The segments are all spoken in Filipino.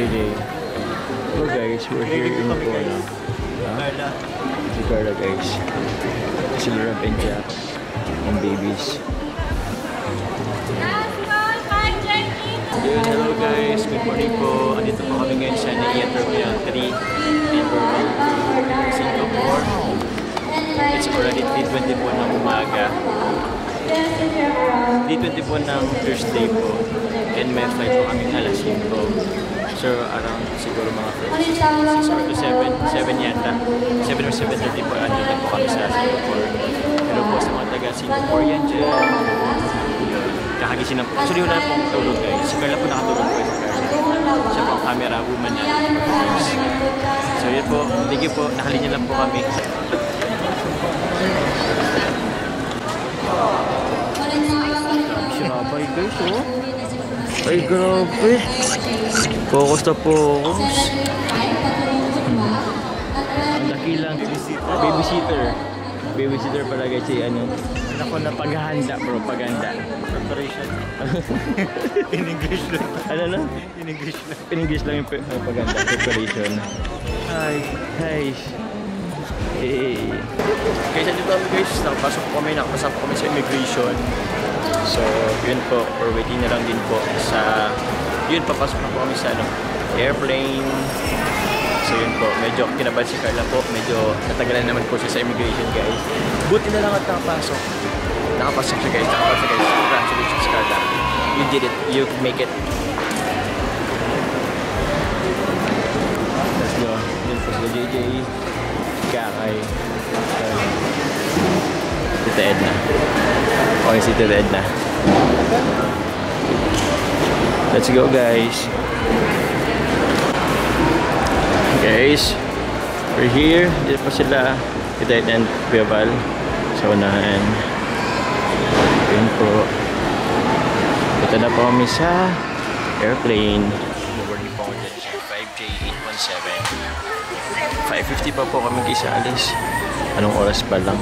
JJ. So guys, we're here in Corona. Si Carla guys. Sila Rob and Jack. And babies. Yun, hello guys. Good morning po. Andito po kami ngayon sa NAIA Terminal 3 and we're going to Singapore. It's already 3:20 po ng umaga. 3:20 po ng Thursday po. And may flight po kami alas 5. So around siguro mga 6 or to 7 yata. 7 or 7:30 po. Andito po kami sa Singapore. Hello po sa mga taga Singapore yan dyan. Kakagising na po. Actually wala pong tulog guys. Si Carla po nakatulog po sa Carla. Siya po ang camera woman natin. So yun po. Thank you po. Nakalinya lang po kami. Sirabay guys oh. Ay grabe. Focus na focus. Ang laki lang. Babysitter. Babysitter pala guys si ano. Ako na paghahanda bro. Paghahanda. Preparation. In English lang. Ano na? In English lang. In English lang yung paghahanda. Preparation. Hi. Hi. Hey. Guys, andito kami guys. Nakapasok po kami sa immigration. So, yun po. We're waiting na lang din po sa... Yun, papasok na po kami sa airplane. So, yun po. Medyo kinabahan si Carla po. Medyo natagalan naman po siya sa immigration guys. Buti na lang at nakapasok. Nakapasok siya guys. Nakapasok guys. Congratulations Carla. You did it. You make it. Let's go. Yun po sila JJ. Kakay. Tita Edna. Okay, si Tita Edna. Let's go guys. Guys, we're here. Dito pa sila. Tita Edna and Kuya Val. Sa unahan. Yun po. Ito na po kami sa airplane. Boarding po kami dyan. 5J817. 5:50 pa po kami guys sa alis. Anong oras pa lang?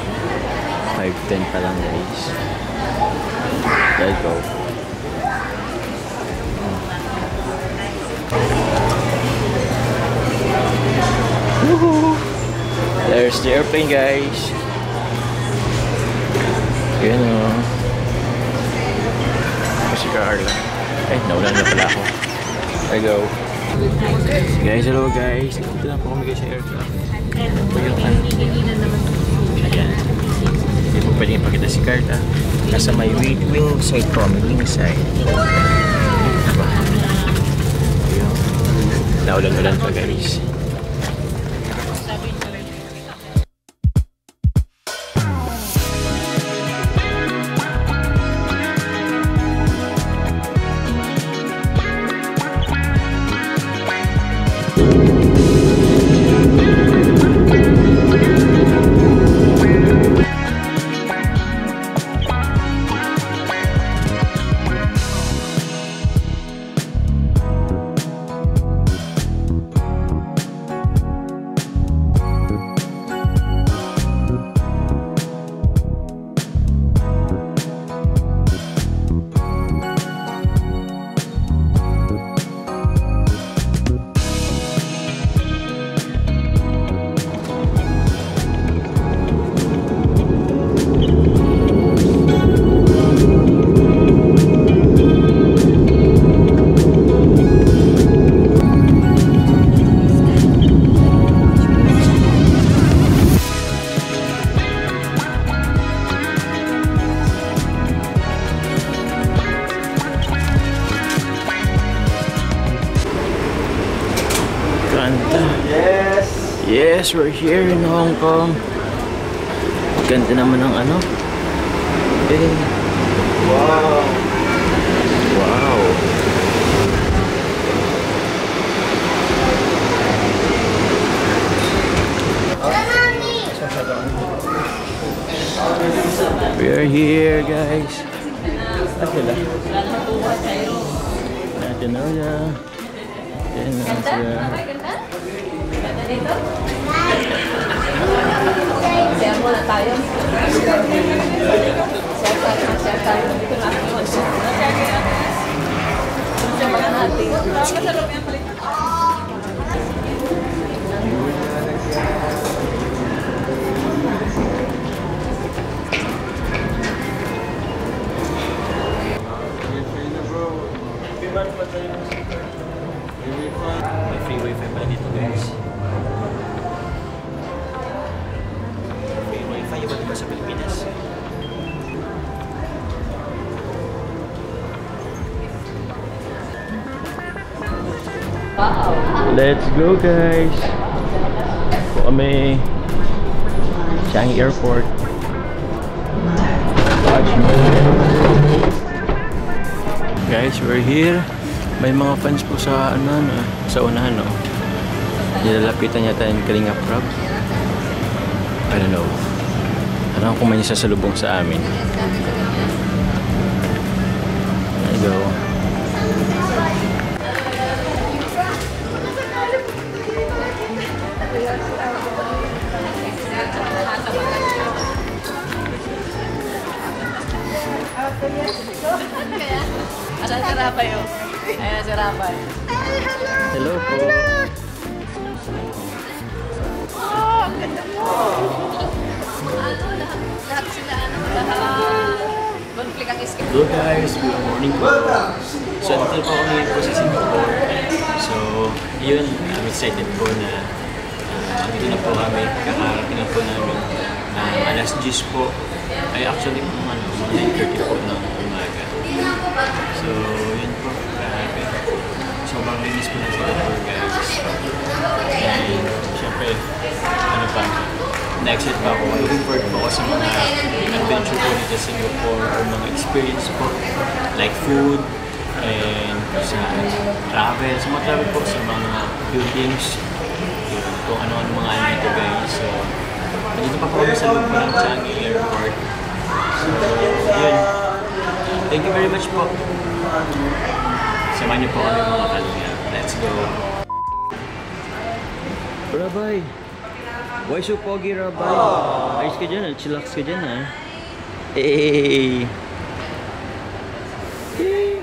5:10 pa lang guys. Let's go. Woohoo! There's the airplane guys. Yan o. Kasi Carla. Ay, naulan na pala ako. There go. Guys, hello guys. Dito na po kami guys sa aircraft. Ito yung ano. Ayan. Hindi po pwedeng ipakita si Carla. Nasa may wing side po kami. Wing side. Diba? Ayun. Naulan-ulan pa guys. Yes, we're here in Hong Kong. Ganda naman ng ano. Eh. Wow. Wow. We are here, guys. Sila. Natin na siya. Yan na siya. Share muna tayo. Share tayo. Share natin. Let's go guys. Po kami Changi Airport. Guys, we're here. May mga fans po sa sa unahan, no. Nilalapitan yata yung Kalinga Prab. I don't know. Alam kung may sasalubong sa amin. There you go. Asan si Rapay yun? Ayan si Rapay. Hello po. Lahat sila, konflik ang isip. Hello guys, good morning po. So, nandito po kami po sa Singapore. So, yun, I'm excited po na andito na po kami. Kakarating na po namin. Alas 10 po. Ay, actually, mga 9:30 po ng umaga. So, yun po. Grabe. Sobrang linis po ng Singapore, guys. And, syempre, ano pa, na-excite pa ako. Looking forward po ako sa mga adventure po dito sa Singapore or mga experience po. Like food, and sa travel. Sa mga travel po, sa mga buildings. Yun, kung ano-ano mga ano dito, guys. So, nandito pa po kami sa loob po ng Changi Airport. So, yun. Thank you very much po. Samahan niyo po kami mga kalinga. Let's go. Rabay! Why so pogi, Rabay? Ayos ka dyan, chillax ka dyan, ha? Hey! Hey!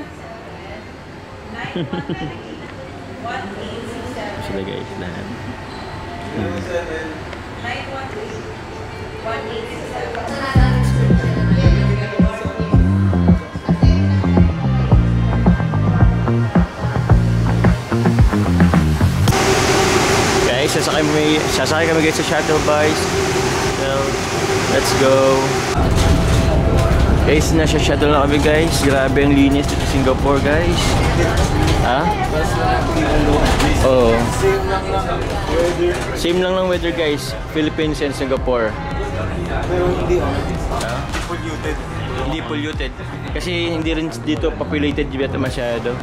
Sila guys, lahat. Guys, sasakay kami guys sa shuttle bus. So, let's go. Guys, nasa shuttle na kami guys. Grabe ang linis dito sa Singapore guys. Ha? Oo. Same lang ng weather guys. Philippines and Singapore. Pero hindi polluted. Hindi polluted. Kasi hindi rin dito populated dito masyado.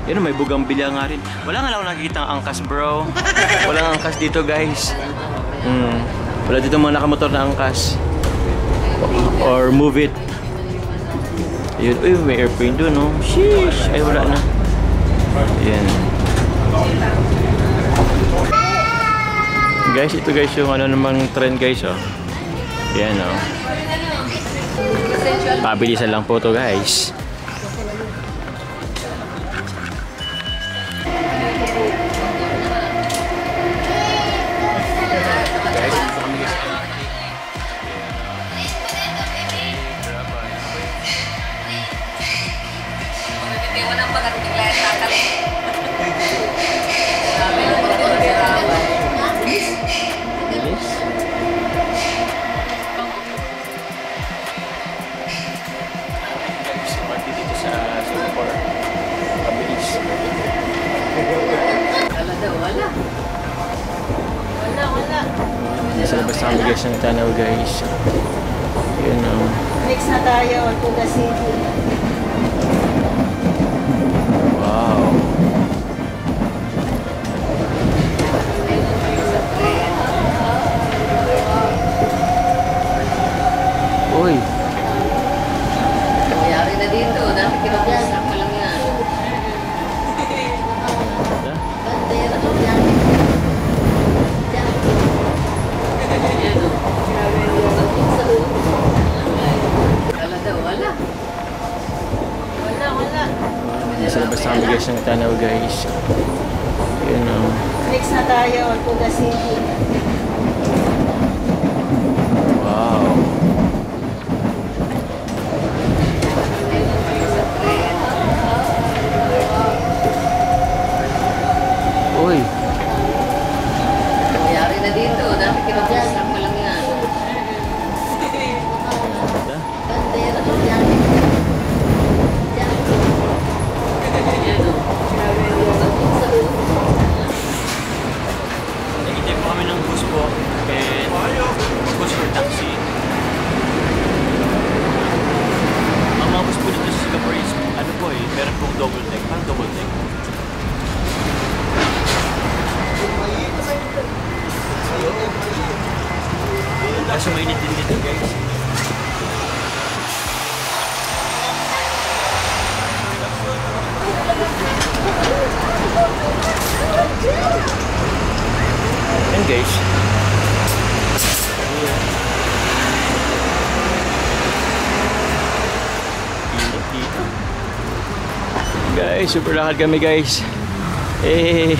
Yun, may bugambilya nga rin. Wala nga lang ako nakikita ang angkas, bro. Walang angkas dito, guys. Wala dito mga nakamotor na angkas. Or move it. Yun. Uy, may airplane doon, no? Sheesh! Ay, wala na. Yan. Guys, ito guys yung ano namang trend, guys, oh. Yan, oh. Pabilisan lang po to, guys. Nasa labas na kami guys ng tanaw guys. Yun o. Next na tayo to the city. Wow. Uy. Nangyari na dito. Dami kinapasok pa lang yan. Bandera ko yan. Nasa labas na kami guys ng tanaw guys. Yun o. Next na tayo to the city. Wow. Uy. Nangyari na dito. Dami kinapasok pa lang yan. Bandera ko yan. Kaso mainit din dito guys. Yan guys. Init dito. Guys, super lakad kami guys. Eh.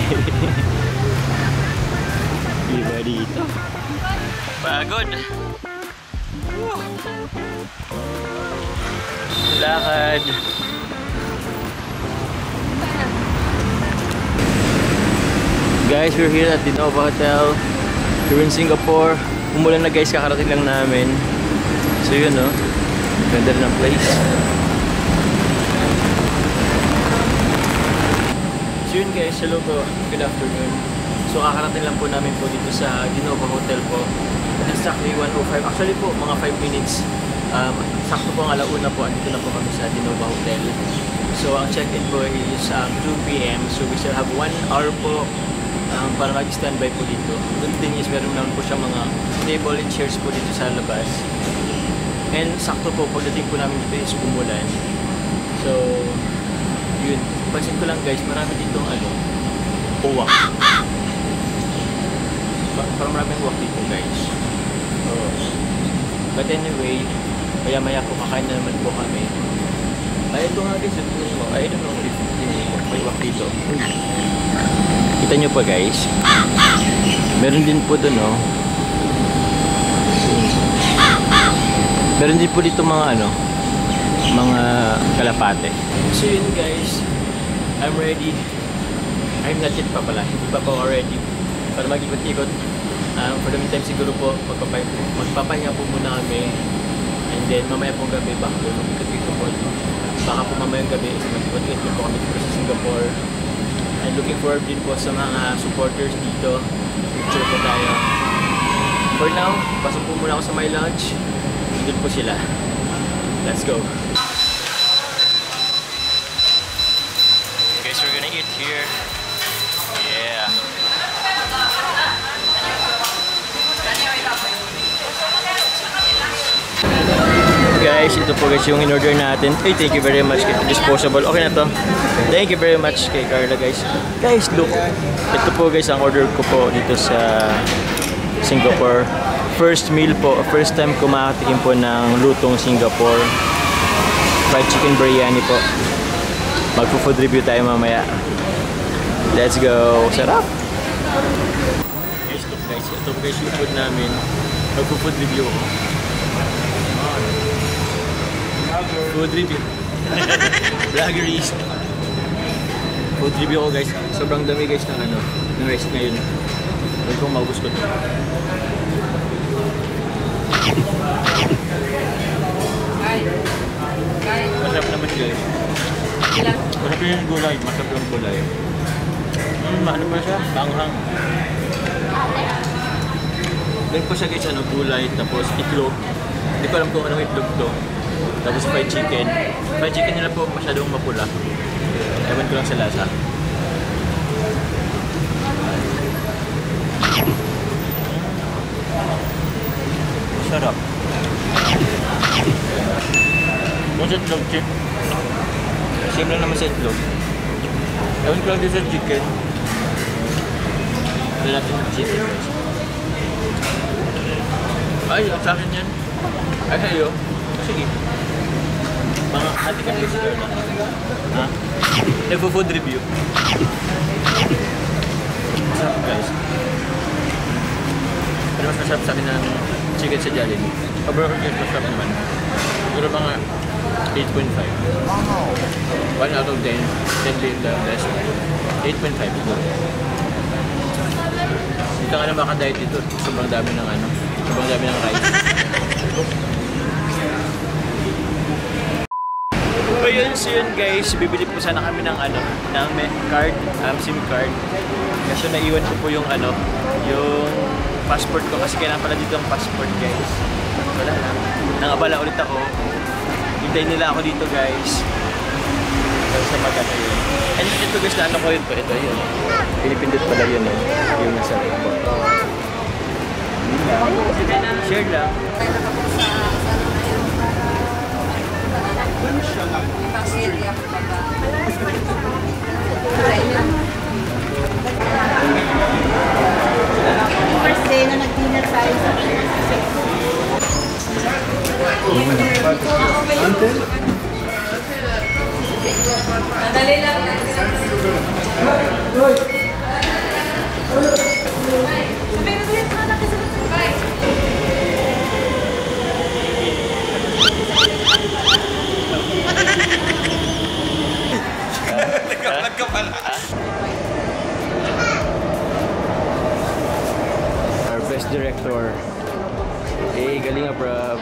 Iba dito. Pagod. Lakad. Guys, we're here at the Nova Hotel. We're in Singapore. Umulan na guys, kakarating lang namin. So yun no. Ganda rin ang place. So yun guys, hello po. Good afternoon. So kakarating lang po namin po dito sa Nova Hotel po. At exactly 1:05. Actually po, mga 5 minutes. Sakto po ang alauna po. Andito na po kami sa Nova Hotel. So ang check-in po is 2 PM. So we still have 1 hour po para mag-standby po dito. Good thing is meron naman po siya mga table and chairs po dito sa labas. And sakto po, pagdating po namin dito is umulan. So, yun. Pansin ko lang guys, marami ditong uwak. Parang maraming uwak dito guys. But anyway, maya-maya po kakain na naman po kami. Ay, ito nga guys, I don't know if may uwak dito. Kita nyo pa guys, meron din po doon meron din po dito mga mga kalapate. So yun guys, I'm ready. I'm not yet pa pala, hindi pa po ready para mag-ikot-ikot. For the meantime siguro po magpapahinga po muna kami, and then mamaya pong gabi baka po mag-ikot-ikot po. Baka po mamayang gabi mag-ikot-ikot po kami dito sa Singapore. And looking forward din po sa mga supporters dito. Picture po tayo. For now, pasok po muna ako sa my lounge. Doon po sila. Let's go. Guys, we're gonna eat here. Yeah. Guys, ito po guys yung in-order natin. Hey, thank you very much. Disposable. Okay na to. Thank you very much kay Carla guys. Guys, look. Ito po guys ang order ko po dito sa Singapore. First meal po. First time ko makatikim po ng lutong Singapore. Fried chicken biryani po. Magpo-food review tayo mamaya. Let's go. Sarap. Guys, look guys. Ito po guys yung food namin. Magpo-food review ko. Food review. Vloggeries. Food review ko guys. Sobrang dami guys ng rice ngayon. Huwag kong maubos ko. Masarap naman guys. Masarap yung gulay. Masarap yung gulay. Ano pa siya? Banghang. Ganun po siya guys, gulay. Tapos itlog. Hindi ko alam kung anong itlog to. Tapos fried chicken. Fried chicken nila po masyadong mapula. Ewan ko lang sa lasa. Sarap. Kung sa itlog chip. Same lang naman sa itlog. Ewan ko lang din sa chicken. Wala natin ng chicken. Ay, sa akin yan. Ay, sa'yo. Sige. Mga hati ka kasi doon. Ha? Nagpo-food review. Masarap guys. Pero mas masarap sa akin ng chicken sa Jollibee. Overall guys, masarap naman. Siguro mga 8.5. 1 out of 10. 10 din the best. 8.5 siguro. Dito ka na makadiet dito. Sobrang dami ng sobrang dami ng rice. So yun guys, bibili po sana kami ng ng card, SIM card. Kasi naiwan ko po yung yung passport ko kasi kailangan pala dito ang passport guys. Wala na. Nangabala ulit ako. Hintayin nila ako dito guys. Sa maganda yun. And ito guys na ko yun po. Ito yun. Pinipindot pala yun yung nasa rin po. Share lang. First day na nag-dinner tayo sa Madali lang. Nagkapalag ka pala. Our best director. Eh, galing nga, bro.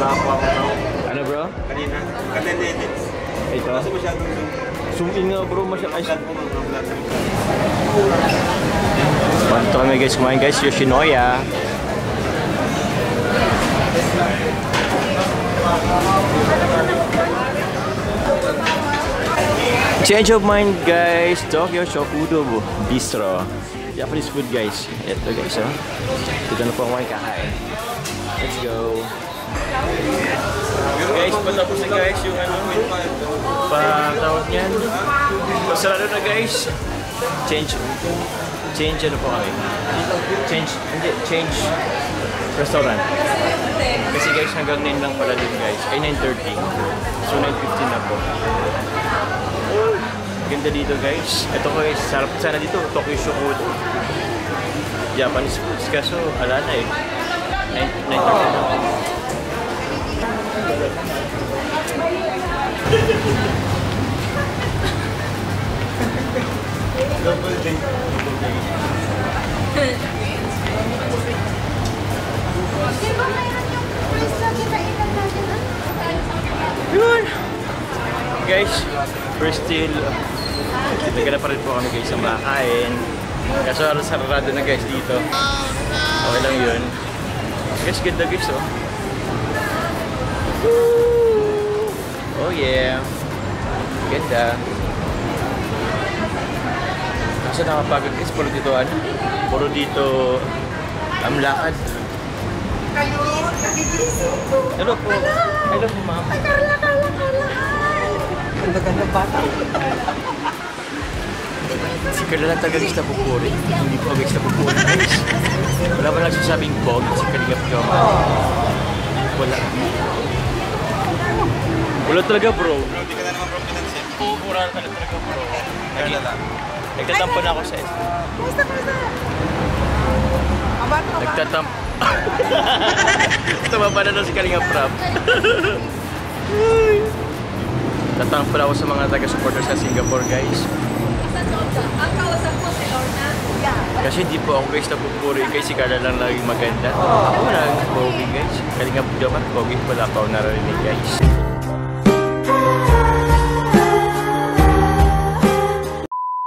Nakakuha ko na. Ano, bro? Kanina. Kanina-edit. Ito? Kasi masyadong zoom. Zoom in nga, bro. Ay, Vlog mo mga vlog. Panto kami guys, kumain guys, Yoshinoya. Change of mind guys, Tokyo Shokudo Bistro. Japanese food guys. Ito guys, oh. Dito na po ako kakain. Let's go. Guys, patapos na guys yung ano, patawag niyan. Pasarado na guys. Change ano po kami? Change restaurant. Kasi guys, hanggang 9 lang pala din guys. Ay, 9:30. So, 9:15 na po. Ganda dito guys. Ito guys, sarap sana dito. Tokyo Shokudo. Japanese foods. Kaso, ala na eh. 9:30 na. Double day. Diba mayroon yung first na kinainan natin? Yun! Guys, first still, nagkala pa rin po kami guys sa makain. Kaso sarado na guys dito. Okay lang yun. Guys, ganda guys oh. Woo! Oh yeah. Ganda. Kaso nakapagod guys, puro dito ano? Puro dito lakad. Hello po. Hello po ma'am. Ganda-ganda bata. Si Carla taga guys na pupuri. Hindi po guys na pupuri guys. Wala ba nagsasabing bog si Kalingap Joma? Wala. Wala talaga bro. Hindi ka na naman from Pinansin. Pupura talaga bro. Kaya lang. Nagtatampo na ako sa S. Nagtatampo. Tumaba na daw si Kalingap Prab. Tatampo na ako sa mga taga-supporters sa Singapore guys. Ang kausap ko si Lorna. Kasi hindi po ako guys napupuri guys, si Carla lang laging maganda. Ako wala lang pogi guys. Kalingap Joma, pogi wala pa ako narinig guys.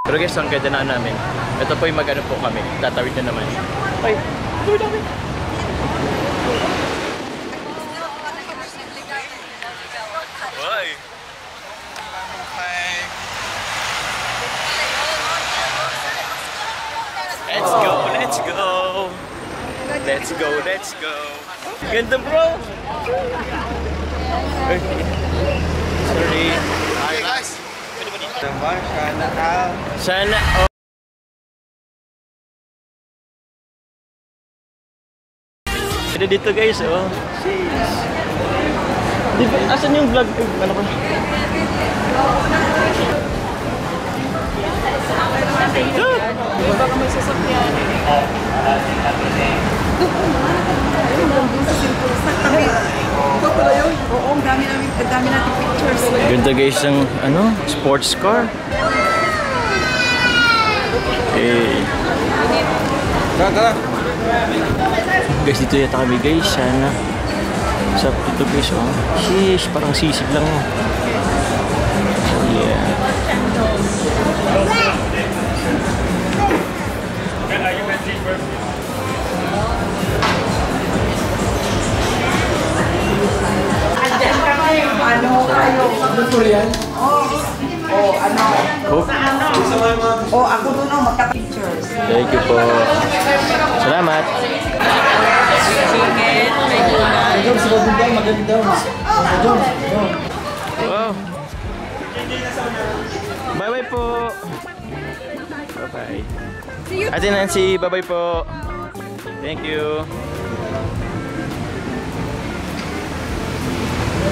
Pero guys, ang ganda na namin. Ito po yung mag-ano po kami. Tatawid na naman. Ay, tatawid namin. Why? Let's go, let's go. Let's go, let's go. Ganda bro. Ay, sorry. Hi guys. Naman, sana ka. Sana, oh. Ada dito guys, oh. Jeez. Di ba, asan yung vlog? Ano ko? Baka may sasakyan. Ito pala yun. Oo, ang dami natin pictures. Ganda guys ng ano, sports car. Eh. Tara. Guys, dito yata kami guys. Sana. Sa dito guys, oh. Sheesh, parang sisig lang. Oh yeah. Ano kayo? Gusto yan? Oo, ano? Coke? ako doon ang magka-pictures. Thank you po. Salamat. Wow. Bye-bye po. Bye-bye. Ate Nancy, bye-bye po. Thank you.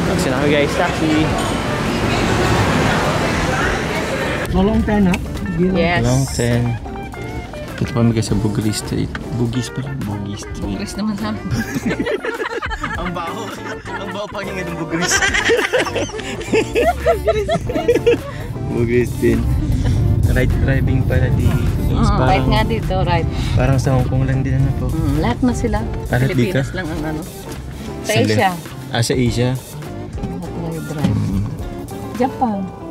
Taxi na kami guys, taxi. Long 10 ha? Yes. Long 10. Dito kami guys sa Bugis Street. Bugis pala, Bugis Street. Chris naman sa amin. Ang baho. Ang baho pa yung ng Bugis. Bugis din. Right driving pala dito. Guys. Right nga dito, right. Parang sa Hong Kong lang din ano po. Lahat na sila. Lahat di ka? Pilipinas lang ang ano. Sa Asia. Sa Asia. Lahat na yung drive. Japan.